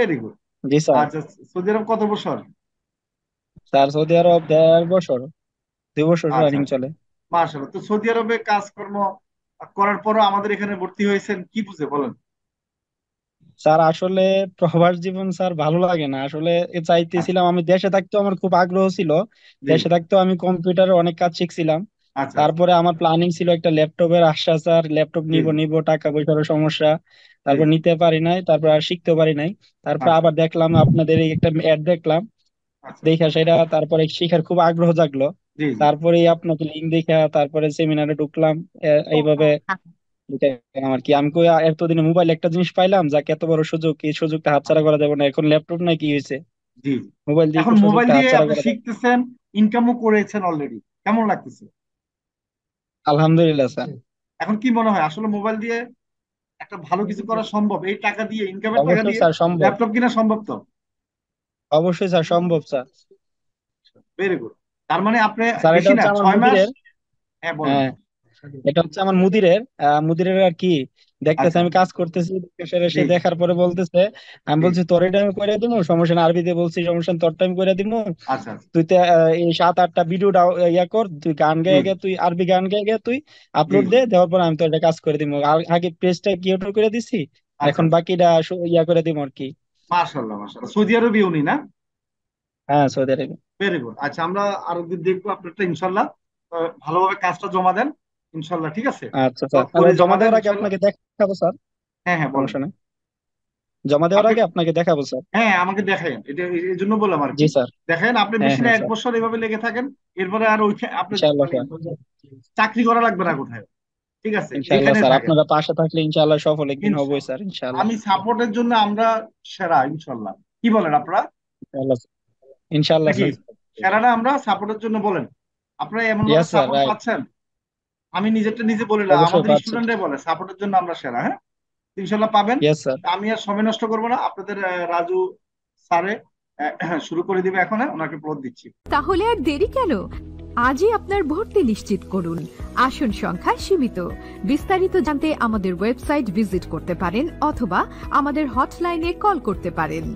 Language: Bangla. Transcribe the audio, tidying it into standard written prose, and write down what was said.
Very good. জি স্যার। আচ্ছা, সৌদি আরব কত বছর? স্যার সৌদি আরব 1.5 বছর, 2 বছর আচ্ছা রানিং আচ্ছা, চলে। মাশাআল্লাহ। তো সৌদি আরবে কাজকর্ম করার পরও আমাদের এখানে ভর্তি হয়েছেন কি বুঝে বলেন? স্যার আসলে প্রবাস জীবন স্যার ভালো লাগে না আসলে। আচ্ছা। চাইতেছিলাম, আমি দেশে থাকতেও আমার খুব আগ্রহ ছিল। জি। দেশে থাকতেও আমি কম্পিউটারে অনেক কাজ শিখছিলাম। আচ্ছা আচ্ছা। তারপরে আমার প্ল্যানিং ছিল একটা ল্যাপটপের আশা স্যার, ল্যাপটপ জি নিব জি নিব, টাকা পয়সার সমস্যা। জি তারপর জি। নিতে পারি নাই, তারপর আর শিখতে পারি নাই। তারপর আচ্ছা আবার দেখলাম আপনাদের এই একটা অ্যাড দেখলাম, আচ্ছা। দেখা সেটা তারপরে শিখার খুব আগ্রহ জাগলো। জি জি। তারপরে আপনাকে লিঙ্ক দেখা তারপরে সেমিনারে ঢুকলাম। এইভাবে ঢুকাইলাম আর কি। আমি কই এতদিনে মোবাইল একটা জিনিস পাইলাম, যাকে এত বড় সুযোগ, এই সুযোগটা হাতছাড়া করা যাবে না। এখন ল্যাপটপ নাই কি হয়েছে, জি জি। মোবাইল দিয়ে এখন কি মোবাইল সুযোগটা দিয়ে হাতছাড়া আপনি করা যাবে? শিখতেছেন, ইনকামও করেছেন অলরেডি, কেমন লাগতেছে? আলহামদুলিল্লাহ স্যার। এখন কি মনে হয় আসলে মোবাইল দিয়ে একটা ভালো কিছু করা সম্ভব? এই টাকা দিয়ে, ইনকামের টাকা অবশ্যই দিয়ে স্যার সম্ভব। ল্যাপটপ কিনা সম্ভব তো? অবশ্যই স্যার সম্ভব স্যার। Very good. তার মানে আপনি স্যার এটা বেশি না, হচ্ছে আমার 6 মাস। মুদিরের। হ্যাঁ বলেন। হ্যাঁ, এটা হচ্ছে আমার মুদিরের। মুদিরের আর কি, দেখতেছে আচ্ছা। আমি কাজ করতেছি, সে জি দেখার পরে বলতেছে, আমি জি। বলছি তোর এটা আমি করে দিব সমস্যা না, আরবিতে বলছি সমস্যা নেই, তোরটা আমি করে দিব। আচ্ছা আচ্ছা। তুই তো এই 7-8টা ভিডিও ইয়া কর, তুই গান জি গেয়ে গে, তুই আরবি গান গেয়ে গে, তুই জি আপলোড জি। দে, দেওয়ার পর আমি তো এটা কাজ করে দিব। আগে পেজটা ক্রিয়েট করে দিছি, আচ্ছা এখন আচ্ছা। বাকিটা ইয়া করে দিব আর কি। মাশাআল্লাহ মাশাআল্লাহ, সৌদি আরবি উনি না? হ্যাঁ সৌদি আরবে। Very good. আচ্ছা, আমরা আরো দিন দেখবো আপনারটা ইনশাল্লাহ। ভালোভাবে কাজটা জমা দেন ইনশাল্লাহ, ঠিক আছে? আচ্ছা স্যার, সব করে জমা জমা দেন দেওয়ার আগে ইনশাল্লাহ। আপনাকে দেখাবো স্যার। হ্যাঁ হ্যাঁ বলেন। সমস্যা নেই, জমা দেওয়ার আপনি, আগে আপনাকে দেখাবো স্যার। হ্যাঁ আমাকে দেখায়েন, এটা এই জন্য বললাম আর জি কি। স্যার। দেখেন, আপনি হ্যাঁ বেশি না হ্যাঁ এক স্যার। বছর এভাবে লেগে থাকেন। এরপরে আর ওই আপনি ইনশাআল্লাহ মানে স্যার। চাকরি করা লাগবে না কোথায়, ঠিক আছে? ইনশাআল্লাহ এখানে স্যার, থাকেন আপনারা পাশে থাকলে ইনশাআল্লাহ সফল একদিন হবই ইনশাল্লাহ। স্যার, ইনশাআল্লাহ। আমি সাপোর্টের জন্য আমরা সেরা ইনশাল্লাহ। কি বলেন আপনারা? ইনশাআল্লাহ ইনশাআল্লাহ নাকি স্যার। সেরা না আমরা সাপোর্টের জন্য? বলেন। আপনারা এমন ভাবে ইয়েস স্যার, সাপোর্ট রাইট। পাচ্ছেন, আমি নিজেরটা নিজে বলি না, অবশ্যই আমাদের পাচ্ছি। স্টুডেন্টরাই বলে সাপোর্টের জন্য আমরা সেরা। হ্যাঁ, ইনশাল্লাহ পাবেন। Yes sir. আমি আর সময় নষ্ট করবো না, আপনাদের রাজু স্যারে শুরু করে দিবে এখন, ওনাকে প্লট দিচ্ছি। তাহলে আর দেরি কেন? আজই আপনার ভর্তি নিশ্চিত করুন। আসন সংখ্যা সীমিত। বিস্তারিত জানতে আমাদের ওয়েবসাইট ভিজিট করতে পারেন অথবা আমাদের হটলাইনে কল করতে পারেন।